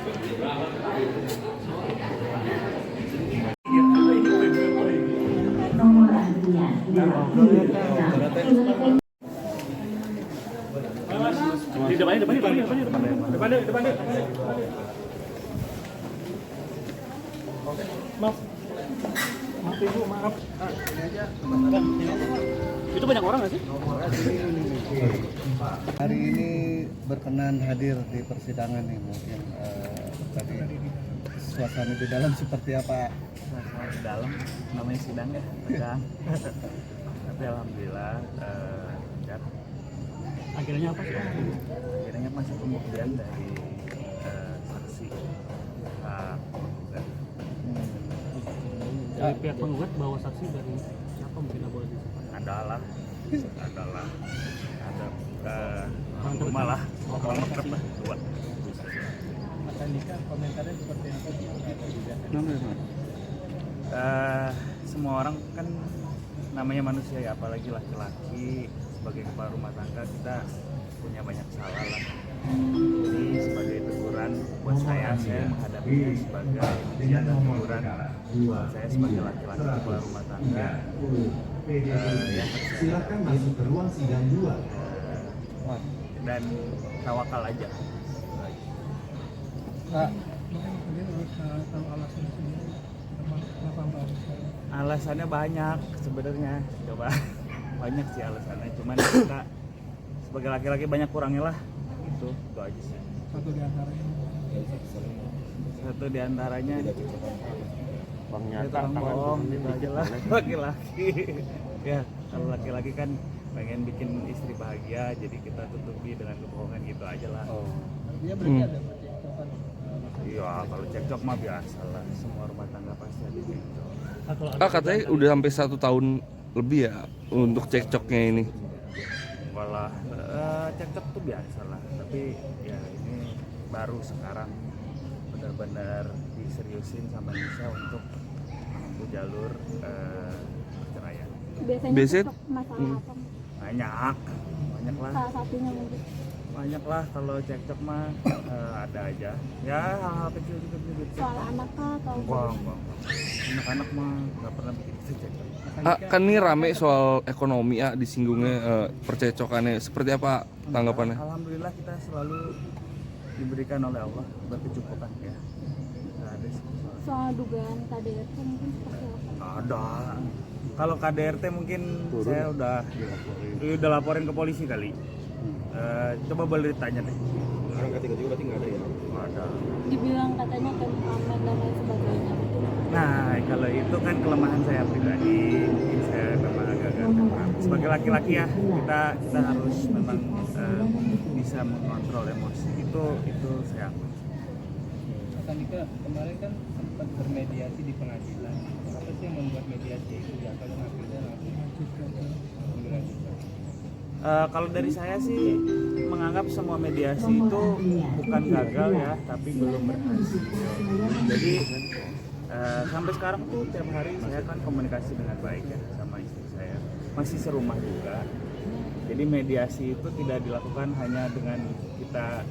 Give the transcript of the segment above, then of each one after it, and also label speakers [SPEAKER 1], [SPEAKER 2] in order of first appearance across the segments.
[SPEAKER 1] Nomor antrian 3.
[SPEAKER 2] Di depan. Maaf. Maaf Ibu, maaf. Itu banyak orang nggak sih?
[SPEAKER 3] Hari ini berkenan hadir di persidangan nih, mungkin tadi suasana di dalam seperti apa?
[SPEAKER 4] Suasana di dalam namanya sidang ya, tegang. Tapi alhamdulillah ya,
[SPEAKER 2] Akhirnya apa sih?
[SPEAKER 4] akhirnya masih pembuktian dari saksi penggugat.
[SPEAKER 2] Dari pihak penggugat bawa saksi dari siapa, mungkin nggak boleh disebut.
[SPEAKER 4] Adalah ada rumah lah, orang dekat lah, dua.
[SPEAKER 3] Mas Andika, komentarnya seperti apa?
[SPEAKER 4] Semua orang kan namanya manusia ya, apalagi laki-laki sebagai kepala rumah tangga kita punya banyak salah lah. Jadi sebagai teguran buat saya menghadapinya sebagai ujian dan teguran buat saya sebagai laki-laki kepala rumah tangga.
[SPEAKER 5] Silakan masuk ke ruang sidang 2.
[SPEAKER 4] Dan tawakal aja. Alasannya banyak sebenarnya, coba banyak sih alasannya, cuman kita sebagai laki-laki banyak kurangnya lah, itu aja sih. Satu diantaranya
[SPEAKER 2] Bang
[SPEAKER 4] ya, tolong bohong gitu aja lah, laki-laki. Ya kalau laki-laki kan pengen bikin istri bahagia, jadi kita tutupi dengan kebohongan gitu aja lah.
[SPEAKER 3] Dia berarti ada
[SPEAKER 4] Iya, kalau cekcok mah biasa lah, semua rumah tangga pasti ada cekcok.
[SPEAKER 6] Katanya udah sampai 1 tahun lebih ya untuk cekcoknya ini.
[SPEAKER 4] Enggak lah, cekcok tuh biasa lah, tapi ya ini baru sekarang benar-benar diseriusin sama Nisa untuk menempuh jalur perceraian.
[SPEAKER 6] Biasanya
[SPEAKER 7] masalah apa?
[SPEAKER 4] Banyak lah.
[SPEAKER 7] Salah satunya mungkin.
[SPEAKER 4] Banyak lah kalau cekcok mah ada aja. Ya hal-hal kecil gitu.
[SPEAKER 7] Soal anak kah atau
[SPEAKER 4] Enggak. Anak-anak mah nggak pernah bikin cekcok.
[SPEAKER 6] kan ini rame soal ekonomi disinggungnya percecokannya. Seperti apa tanggapannya?
[SPEAKER 4] Alhamdulillah kita selalu diberikan oleh Allah berkecukupan ya. Nggak ada sih.
[SPEAKER 7] soal dugaan KDRT mungkin seperti apa?
[SPEAKER 4] Ada. Kalau KDRT mungkin saya udah laporin ke polisi kali. Coba boleh ditanya deh.
[SPEAKER 2] Orang ketiga juga berarti nggak ada ya?
[SPEAKER 4] Nggak ada.
[SPEAKER 7] Dibilang katanya aman dan lain sebagainya.
[SPEAKER 4] Nah, kalau itu kan kelemahan saya pribadi, mungkin saya memang agak-agak kurang. Sebagai laki-laki ya, kita harus memang bisa mengontrol emosi. Itu saya akui.
[SPEAKER 3] Mas Andika, kemarin kan sempat bermediasi di pengadilan. Apa sih yang membuat mediasi itu gagal dan akhirnya langsung dilanjutkan?
[SPEAKER 4] Kalau dari saya sih menganggap semua mediasi itu bukan gagal ya, tapi belum berhasil. Jadi sampai sekarang tuh tiap hari saya kan komunikasi dengan baik ya sama istri saya, masih serumah juga. Jadi mediasi itu tidak dilakukan hanya dengan kita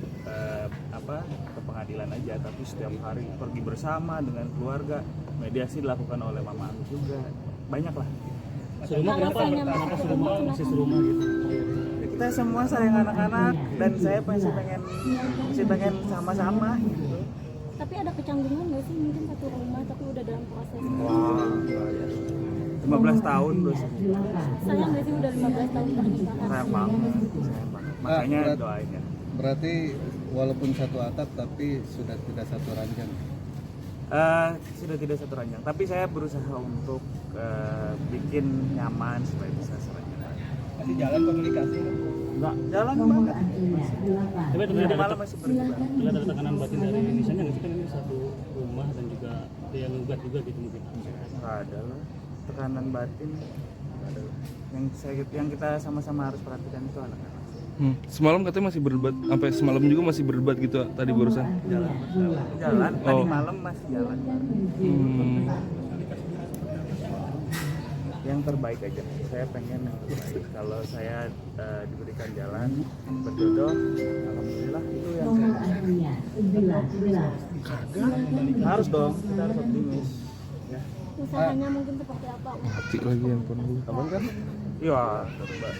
[SPEAKER 4] ke pengadilan aja, tapi setiap hari pergi bersama dengan keluarga. Mediasi dilakukan oleh mama aku juga, banyak lah.
[SPEAKER 2] Serumah kenapa serumah masih serumah gitu?
[SPEAKER 4] Kita semua sayang anak-anak dan saya masih pengen sama-sama gitu.
[SPEAKER 7] Tapi ada kecanggungan nggak sih, mungkin satu rumah tapi udah dalam proses?
[SPEAKER 4] Wah, 15 tahun terus.
[SPEAKER 7] Sayang nggak sih udah 15 tahun pernikahan?
[SPEAKER 4] Sayang banget. Makanya doain ya.
[SPEAKER 3] Berarti walaupun satu atap tapi sudah tidak satu ranjang.
[SPEAKER 4] Sudah tidak satu ranjang, tapi saya berusaha untuk bikin nyaman supaya bisa seranjang.
[SPEAKER 3] Masih jalan komunikasi?
[SPEAKER 4] Enggak, jalan banget.
[SPEAKER 2] Tapi ternyata
[SPEAKER 4] Malam masih berjalan.
[SPEAKER 2] ada tekanan batin dari Indonesia nggak sih, kan ini satu rumah dan juga ada yang ngugat juga gitu mungkin?
[SPEAKER 4] Nggak ada lah, tekanan batin nggak ada lah. Yang kita sama-sama harus perhatikan itu anak-anak.
[SPEAKER 6] Semalam katanya masih berdebat, sampai semalam juga masih berdebat gitu tadi barusan.
[SPEAKER 4] Jalan, tadi malam masih jalan. yang terbaik aja. Saya pengen yang terbaik. Kalau saya diberikan jalan berjodoh, alhamdulillah itu yang
[SPEAKER 1] Nomor
[SPEAKER 4] saya
[SPEAKER 1] antrian 11.
[SPEAKER 4] harus dong, kita harus optimis ya.
[SPEAKER 7] Usahanya mungkin seperti apa?
[SPEAKER 6] Mati lagi handphone gue.
[SPEAKER 4] Abang kan? Iya,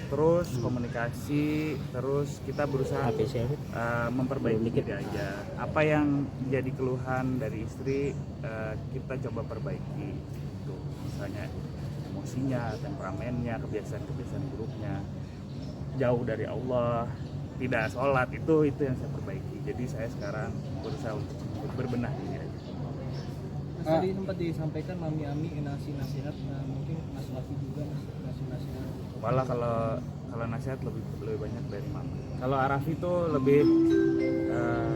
[SPEAKER 4] terus komunikasi, terus kita berusaha memperbaiki diri aja. Apa yang jadi keluhan dari istri kita coba perbaiki. Tuh, misalnya emosinya, temperamennya, kebiasaan-kebiasaan buruknya, jauh dari Allah, tidak sholat, itu yang saya perbaiki. Jadi saya sekarang berusaha untuk berbenah diri aja.
[SPEAKER 3] Mas, tadi sempat disampaikan Mami Ami ngasih nasihat, nah mungkin Mas Wafi juga ngasih nasihat.
[SPEAKER 4] Malah kalau nasihat lebih banyak dari mama. Kalau Arafi tuh lebih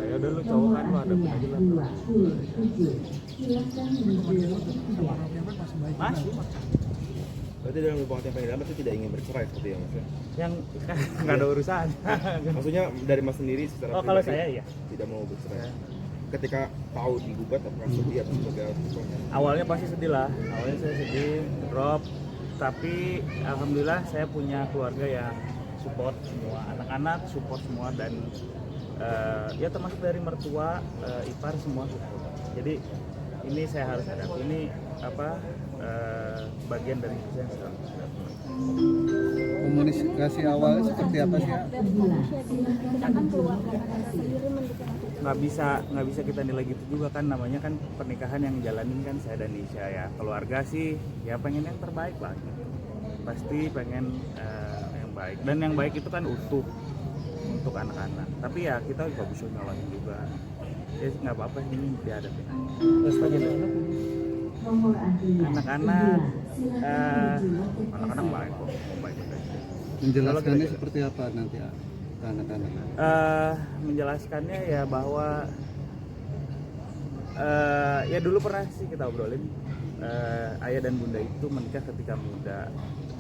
[SPEAKER 4] ya udah lu cowok kan, lu hadapin aja lah.
[SPEAKER 1] 27. Silakan menuju
[SPEAKER 4] Masih
[SPEAKER 8] Berarti dalam hubungan yang paling dalam itu tidak ingin bercerai seperti yang Mas ya?
[SPEAKER 4] yang nggak ada urusan.
[SPEAKER 8] Maksudnya dari Mas sendiri secara
[SPEAKER 4] Oh kalau
[SPEAKER 8] pribadi
[SPEAKER 4] saya ya.
[SPEAKER 8] tidak mau bercerai. Ketika tahu digugat apakah sedih atau sebagai apa?
[SPEAKER 4] Awalnya pasti sedih lah. Awalnya saya sedih, drop. Tapi alhamdulillah saya punya keluarga yang support semua, anak-anak support semua dan ya termasuk dari mertua, ipar semua support. Jadi ini saya harus hadapi, ini apa bagian dari hidup saya sekarang.
[SPEAKER 3] Komunikasi awalnya seperti apa sih?
[SPEAKER 7] Kita kan keluar sendiri mendukung.
[SPEAKER 4] Nggak bisa kita nilai gitu juga kan, namanya kan pernikahan yang jalanin kan saya dan Nisha ya. Keluarga sih ya pengen yang terbaik lah gitu. Pasti pengen yang baik, dan yang baik itu kan utuh untuk anak-anak, tapi ya kita nggak bisa nyalahin juga ya, nggak apa-apa, ini dihadapin aja.
[SPEAKER 2] Terus bagaimana anak
[SPEAKER 1] nomor antrian
[SPEAKER 4] anak-anak
[SPEAKER 1] 9.
[SPEAKER 4] anak-anak baik kok, baik aja.
[SPEAKER 3] Menjelaskannya
[SPEAKER 4] Kalau
[SPEAKER 3] seperti apa nanti ke anak-anak?
[SPEAKER 4] Menjelaskannya ya bahwa ya dulu pernah sih kita obrolin, ayah dan bunda itu menikah ketika muda,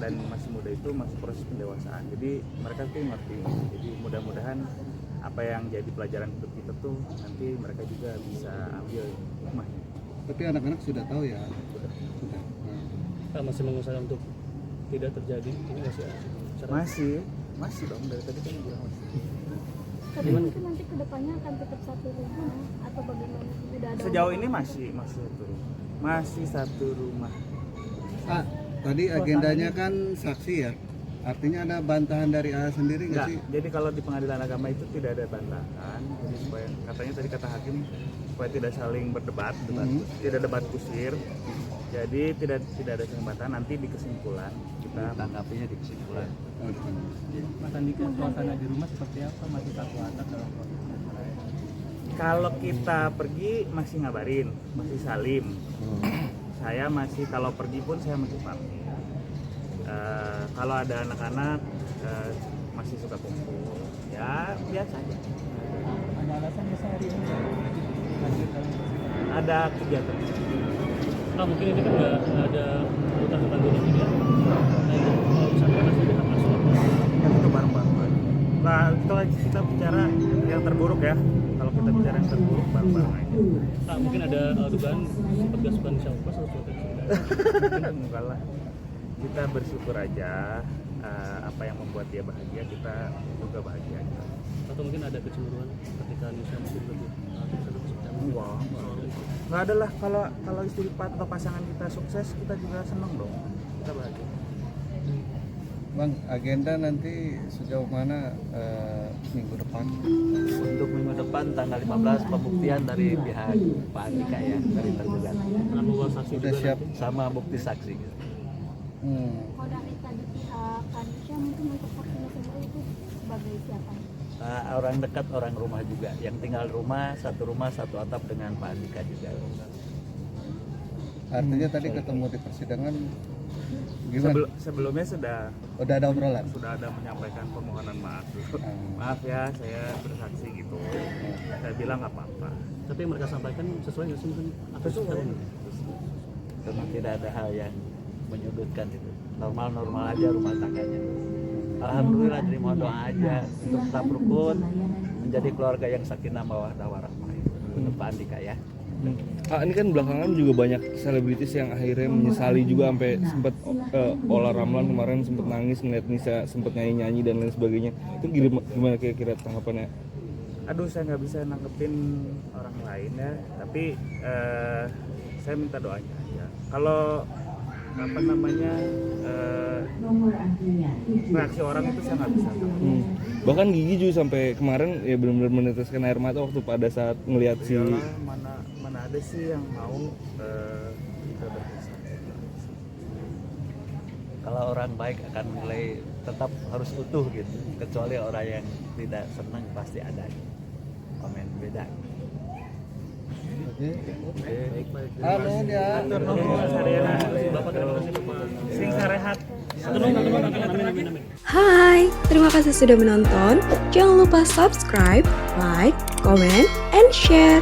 [SPEAKER 4] dan masih muda itu masih proses pendewasaan, jadi mereka tuh ngerti. Jadi mudah-mudahan apa yang jadi pelajaran hidup kita tuh nanti mereka juga bisa ambil hikmahnya.
[SPEAKER 3] Tapi anak-anak sudah tahu ya? Sudah.
[SPEAKER 2] masih mengusahakan untuk tidak terjadi ini
[SPEAKER 4] Masih dong, dari tadi kan bilang masih.
[SPEAKER 7] Tapi mungkin nanti kedepannya akan tetap satu rumah atau bagaimana? Udah ada
[SPEAKER 4] Sejauh ini masih satu rumah. Masih satu rumah.
[SPEAKER 3] Tadi agendanya kan saksi ya? Artinya ada bantahan dari A sendiri nggak
[SPEAKER 4] Enggak,
[SPEAKER 3] sih?
[SPEAKER 4] jadi kalau di pengadilan agama itu tidak ada bantahan. Jadi supaya katanya tadi kata hakim supaya tidak saling berdebat, tidak debat kusir. Jadi tidak ada saling bantahan. Nanti di kesimpulan kita
[SPEAKER 3] Tanggapinya di kesimpulan.
[SPEAKER 2] Mas Andika, suasana di rumah seperti apa? Masih satu atap dalam proses bercerai?
[SPEAKER 4] kalau kita pergi masih ngabarin, masih salim. Saya masih, kalau pergi pun saya masih pamit. Kalau ada anak-anak masih suka kumpul, ya biasa aja.
[SPEAKER 2] Ada alasan masa hari ini hadir dalam persidangan?
[SPEAKER 4] Ada kegiatan.
[SPEAKER 2] Mungkin ini kan nggak ada kebutuhan bantuan ini ya. Nah itu kalau misalnya masih ada hak asuh
[SPEAKER 4] Yang itu bareng-bareng. Nah itu lagi kita bicara yang terburuk ya. Kalau kita bicara yang terburuk bareng-bareng aja.
[SPEAKER 2] mungkin ada dugaan petugas Indonesia Upas atau
[SPEAKER 4] Enggak lah. Kita bersyukur aja, apa yang membuat dia bahagia kita juga bahagia aja.
[SPEAKER 2] atau mungkin ada kecemburuan ketika Nisha mungkin lebih bisa bersuka.
[SPEAKER 4] Wah, nggak ada lah. Kalau istri atau pasangan kita sukses, kita juga seneng dong. Kita bahagia.
[SPEAKER 3] Bang, agenda nanti sejauh mana minggu depan?
[SPEAKER 9] Untuk minggu depan tanggal 15 pembuktian dari pihak Pak Andika ya, dari tergugat.
[SPEAKER 2] Membawa saksi
[SPEAKER 3] Sudah
[SPEAKER 2] juga
[SPEAKER 3] siap?
[SPEAKER 2] nanti.
[SPEAKER 9] Sama bukti saksi gitu.
[SPEAKER 7] Kalau dari tadi pihak Kanisha mungkin untuk vaksinasi sendiri itu sebagai siapa?
[SPEAKER 9] Orang dekat, orang rumah juga. Yang tinggal rumah satu atap dengan Pak Andika juga.
[SPEAKER 3] Artinya tadi ketemu di persidangan gimana?
[SPEAKER 4] Sebelumnya sudah
[SPEAKER 3] Udah ada obrolan?
[SPEAKER 4] ada menyampaikan permohonan maaf dulu. Maaf ya, saya bersaksi gitu. Saya bilang nggak apa-apa.
[SPEAKER 2] Tapi yang mereka sampaikan sesuai nggak sih mungkin?
[SPEAKER 4] Sesuai.
[SPEAKER 9] Karena tidak ada hal yang menyudutkan itu. Normal-normal aja rumah tangganya. Alhamdulillah terima doa aja untuk tetap rukun, menjadi keluarga yang sakinah mawaddah warahmah. Untuk Pak Andika ya.
[SPEAKER 6] Ini kan belakangan juga banyak selebritis yang akhirnya menyesali juga sampai sempat Ola Ramlan kemarin sempat nangis ngeliat Nisa sempat nyanyi-nyanyi dan lain sebagainya. Itu gimana kira-kira tanggapannya?
[SPEAKER 4] Aduh, saya nggak bisa nanggepin orang lain ya, tapi saya minta doanya aja. Kalau apa namanya
[SPEAKER 1] nomor antrian
[SPEAKER 4] reaksi orang itu saya nggak bisa.
[SPEAKER 6] Bahkan Gigi juga sampai kemarin ya benar-benar meneteskan air mata waktu pada saat ngelihat si
[SPEAKER 4] Iyalah, mana ada sih yang mau kita berpisah.
[SPEAKER 9] Kalau orang baik akan nilai tetap harus utuh gitu, kecuali orang yang tidak senang pasti ada komen beda.
[SPEAKER 3] Halo dia.
[SPEAKER 2] Bapak terima kasih Bapak.
[SPEAKER 4] Sing sarehat.
[SPEAKER 2] Amin.
[SPEAKER 10] Hai, terima kasih sudah menonton. Jangan lupa subscribe, like, comment, and share.